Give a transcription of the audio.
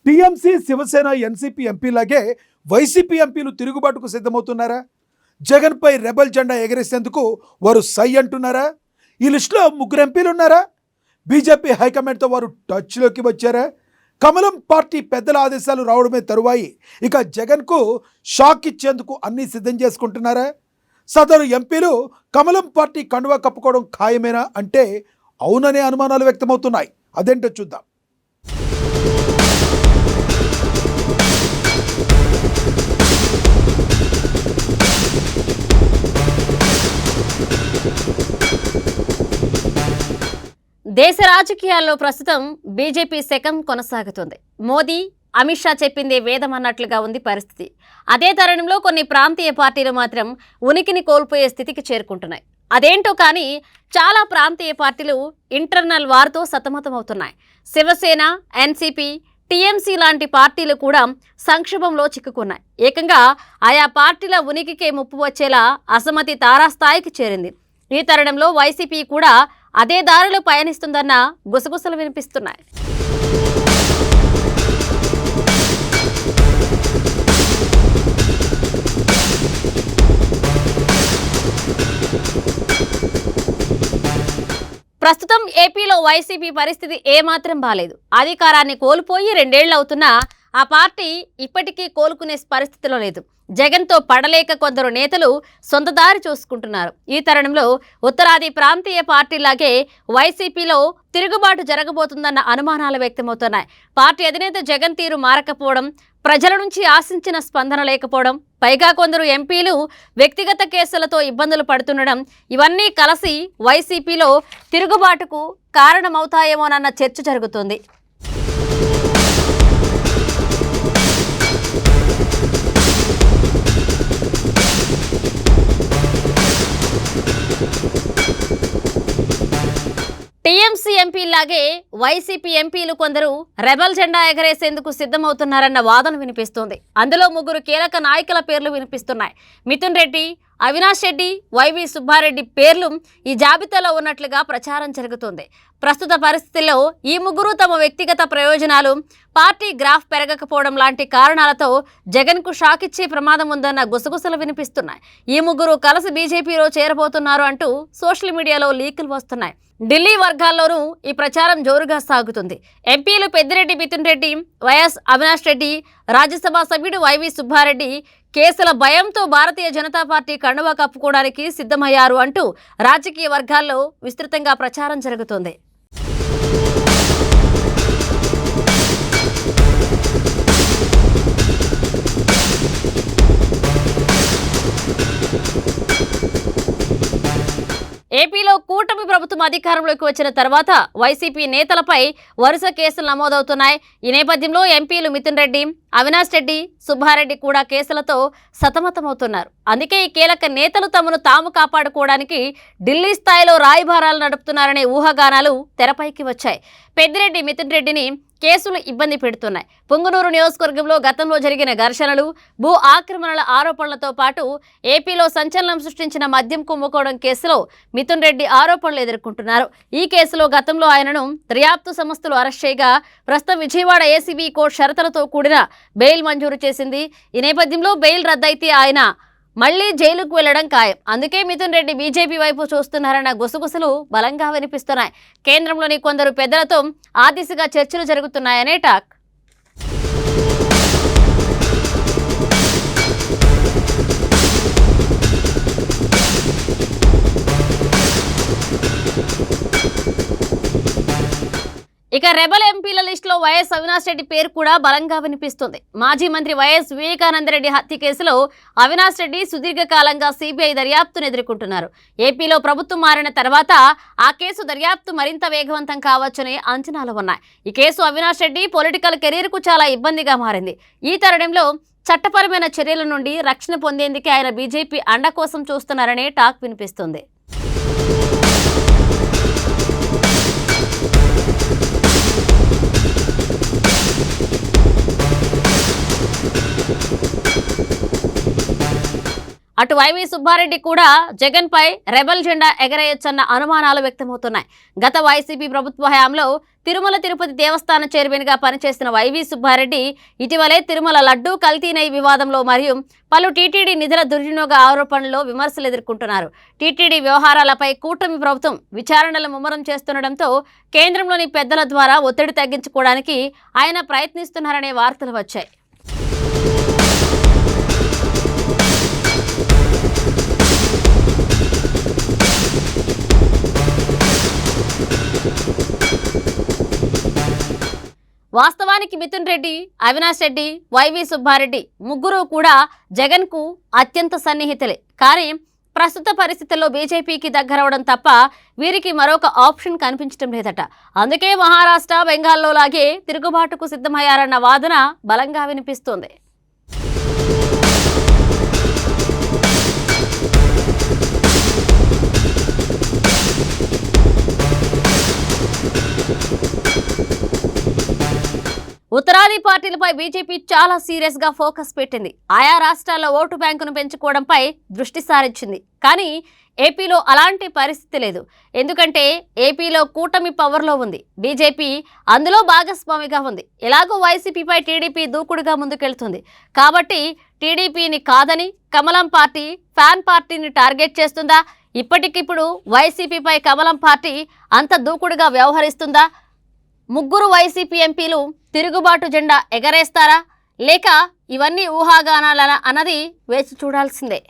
TMC, Shiv Sena, NCP ఎంపీలాగే YCP ఎంపీలు తిరుగుబాటుకు సిద్ధమవుతున్నారా? జగన్పై rebel జెండా ఎగరేసేందుకు వారు సై అంటున్నారా? ఈ లిస్టులో 3 ఎంపీలు ఉన్నారా? బీజేపీ హైకమాండ్తో వారు టచ్లోకి వచ్చారా? కమలం పార్టీ పెద్దల ఆదేశాలు రావడమే తరువాయి ఇక జగన్కు షాక్ ఇచ్చేందుకు అన్నీ సిద్ధం చేసుకుంటున్నారా? సదరు ఎంపీలు కమలం పార్టీ కండువా కప్పుకోవడం ఖాయమేనా అంటే అవుననే అనుమానాలు వ్యక్తమవుతున్నాయి. అదేంటో చూద్దాం. దేశ రాజకీయాల్లో ప్రస్తుతం బీజేపీ శకం కొనసాగుతుంది. మోదీ, అమిత్ షా చెప్పిందే వేదం అన్నట్లుగా ఉంది పరిస్థితి. అదే తరుణంలో కొన్ని ప్రాంతీయ పార్టీలు మాత్రం ఉనికిని కోల్పోయే స్థితికి చేరుకుంటున్నాయి. అదేంటో కానీ చాలా ప్రాంతీయ పార్టీలు ఇంటర్నల్ వార్తో సతమతమవుతున్నాయి. శివసేన, ఎన్సీపీ, టీఎంసీ లాంటి పార్టీలు కూడా సంక్షోభంలో చిక్కుకున్నాయి. ఏకంగా ఆయా పార్టీల ఉనికికే ముప్పు వచ్చేలా అసమ్మతి తారాస్థాయికి చేరింది. ఈ తరుణంలో వైసీపీ కూడా అదే దారిలో పయనిస్తుందన్న గుసగుసలు వినిపిస్తున్నాయి. ప్రస్తుతం ఏపీలో వైసీపీ పరిస్థితి ఏమాత్రం బాలేదు. అధికారాన్ని కోల్పోయి 2 ఏళ్లు అవుతున్నా ఆ పార్టీ ఇప్పటికీ కోలుకునే పరిస్థితిలో లేదు. జగన్తో పడలేక కొందరు నేతలు సొంత దారి చూసుకుంటున్నారు. ఈ తరుణంలో ఉత్తరాది ప్రాంతీయ పార్టీలాగే వైసీపీలో తిరుగుబాటు జరగబోతుందన్న అనుమానాలు వ్యక్తమవుతున్నాయి. పార్టీ అధినేత జగన్ తీరు మారకపోవడం, ప్రజల నుంచి ఆశించిన స్పందన లేకపోవడం, పైగా కొందరు ఎంపీలు వ్యక్తిగత కేసులతో ఇబ్బందులు పడుతుండడం, ఇవన్నీ కలిసి వైసీపీలో తిరుగుబాటుకు కారణమవుతాయేమోనన్న చర్చ జరుగుతోంది. టీఎంసీ ఎంపీలాగే వైసీపీ ఎంపీలు కొందరు రెబల్ జెండా ఎగరేసేందుకు సిద్ధమవుతున్నారన్న వాదన వినిపిస్తోంది. అందులో 3 కీలక నాయకుల పేర్లు వినిపిస్తున్నాయి. మిథున్ రెడ్డి, అవినాష్ రెడ్డి, వైవి సుబ్బారెడ్డి పేర్లు ఈ జాబితాలో ఉన్నట్లుగా ప్రచారం జరుగుతోంది. ప్రస్తుత పరిస్థితుల్లో ఈ 3 తమ వ్యక్తిగత ప్రయోజనాలు, పార్టీ గ్రాఫ్ పెరగకపోవడం లాంటి కారణాలతో జగన్కు షాక్ ఇచ్చే ప్రమాదం ఉందన్న గుసగుసలు వినిపిస్తున్నాయి. ఈ 3 కలిసి బీజేపీలో చేరబోతున్నారు అంటూ సోషల్ మీడియాలో లీకులు వస్తున్నాయి. ఢిల్లీ వర్గాల్లోనూ ఈ ప్రచారం జోరుగా సాగుతుంది. ఎంపీలు పెద్దిరెడ్డి మిథున్ రెడ్డి, వైఎస్ అవినాష్ రెడ్డి, రాజ్యసభ సభ్యుడు వైవి సుబ్బారెడ్డి కేసుల భయంతో భారతీయ జనతా పార్టీ కండువా కప్పుకోవడానికి సిద్ధమయ్యారు అంటూ రాజకీయ వర్గాల్లో విస్తృతంగా ప్రచారం జరుగుతోంది. ఏపీలో కూటమి ప్రభుత్వం అధికారంలోకి వచ్చిన తర్వాత వైసీపీ నేతలపై వరుస కేసులు నమోదవుతున్నాయి. ఈ నేపథ్యంలో ఎంపీలు మిథున్ రెడ్డి, అవినాష్ రెడ్డి, సుబ్బారెడ్డి కూడా కేసులతో సతమతమవుతున్నారు. అందుకే ఈ కీలక నేతలు తమను తాము కాపాడుకోవడానికి ఢిల్లీ స్థాయిలో రాయబారాలు నడుపుతున్నారనే ఊహాగానాలు తెరపైకి వచ్చాయి. పెద్దిరెడ్డి మిథున్ రెడ్డిని కేసులు ఇబ్బంది పెడుతున్నాయి. పుంగనూరు నియోజకవర్గంలో గతంలో జరిగిన ఘర్షణలు, భూ ఆక్రమణల ఆరోపణలతో పాటు ఏపీలో సంచలనం సృష్టించిన మద్యం కుంభకోణం కేసులో మిథున్ రెడ్డి ఆరోపణలు ఎదుర్కొంటున్నారు. ఈ కేసులో గతంలో ఆయనను దర్యాప్తు సంస్థలు అరెస్ట్ చేయగా ప్రస్తుతం విజయవాడ ఏసీబీ కోర్టు షరతులతో కూడిన బెయిల్ మంజూరు చేసింది. ఈ నేపథ్యంలో బెయిల్ రద్దయితే ఆయన మళ్లీ జైలుకు వెళ్లడం ఖాయం. అందుకే మిథున్ రెడ్డి బీజేపీ వైపు చూస్తున్నారన్న గుసగుసలు బలంగా వినిపిస్తున్నాయి. కేంద్రంలోని కొందరు పెద్దలతో ఆ దిశగా చర్చలు జరుగుతున్నాయనే టాక్. ఇక రెబల్ ఎంపీల లిస్టులో వైఎస్ అవినాష్ రెడ్డి పేరు కూడా బలంగా వినిపిస్తుంది. మాజీ మంత్రి వైఎస్ వివేకానందరెడ్డి హత్య కేసులో అవినాష్ రెడ్డి సుదీర్ఘకాలంగా సిబిఐ దర్యాప్తును ఎదుర్కొంటున్నారు. ఏపీలో ప్రభుత్వం మారిన తర్వాత ఆ కేసు దర్యాప్తు మరింత వేగవంతం కావచ్చనే అంచనాలు ఉన్నాయి. ఈ కేసు అవినాష్ రెడ్డి పొలిటికల్ కెరీర్కు చాలా ఇబ్బందిగా మారింది. ఈ తరుణంలో చట్టపరమైన చర్యల నుండి రక్షణ పొందేందుకే ఆయన బీజేపీ అండ కోసం చూస్తున్నారనే టాక్ వినిపిస్తుంది. అటు వైవి సుబ్బారెడ్డి కూడా జగన్ పై రెబల్ జెండా ఎగరేయొచ్చన్న అనుమానాలు వ్యక్తమవుతున్నాయి. గత వైసీపీ ప్రభుత్వ హయాంలో తిరుమల తిరుపతి దేవస్థాన చైర్మన్ గా పనిచేసిన వైవి సుబ్బారెడ్డి ఇటీవలే తిరుమల లడ్డూ కల్తీనై వివాదంలో మరియు పలు టీటీడీ నిధుల దుర్వినియోగ ఆరోపణల్లో విమర్శలు ఎదుర్కొంటున్నారు. టీటీడీ వ్యవహారాలపై కూటమి ప్రభుత్వం విచారణలు ముమ్మరం చేస్తుండటంతో కేంద్రంలోని పెద్దల ద్వారా ఒత్తిడి తగ్గించుకోవడానికి ఆయన ప్రయత్నిస్తున్నారనే వార్తలు వచ్చాయి. వాస్తవానికి మిథున్ రెడ్డి, అవినాష్ రెడ్డి, వైవి సుబ్బారెడ్డి ముగ్గురు కూడా జగన్కు అత్యంత సన్నిహితులే. కానీ ప్రస్తుత పరిస్థితుల్లో బీజేపీకి దగ్గరవడం తప్ప వీరికి మరొక ఆప్షన్ కనిపించడం లేదట. అందుకే మహారాష్ట్ర, బెంగాల్లో లాగే తిరుగుబాటుకు సిద్ధమయ్యారన్న వాదన బలంగా వినిపిస్తోంది. ఉత్తరాది పార్టీలపై బీజేపీ చాలా సీరియస్ గా ఫోకస్ పెట్టింది. ఆయా రాష్ట్రాల్లో ఓటు బ్యాంకును పెంచుకోవడంపై దృష్టి సారించింది. కానీ ఏపీలో అలాంటి పరిస్థితి లేదు. ఎందుకంటే ఏపీలో కూటమి పవర్లో ఉంది. బీజేపీ అందులో భాగస్వామిగా ఉంది. ఎలాగో వైసీపీపై టీడీపీ దూకుడుగా ముందుకెళ్తుంది. కాబట్టి టీడీపీని కాదని కమలం పార్టీ ఫ్యాన్ పార్టీని టార్గెట్ చేస్తుందా? ఇప్పటికిప్పుడు వైసీపీపై కమలం పార్టీ అంత దూకుడుగా వ్యవహరిస్తుందా? ముగ్గురు వైసీపీ ఎంపీలు తిరుగుబాటు జెండా ఎగరేస్తారా, లేక ఇవన్నీ ఊహాగానాల అన్నది వేచి చూడాల్సిందే.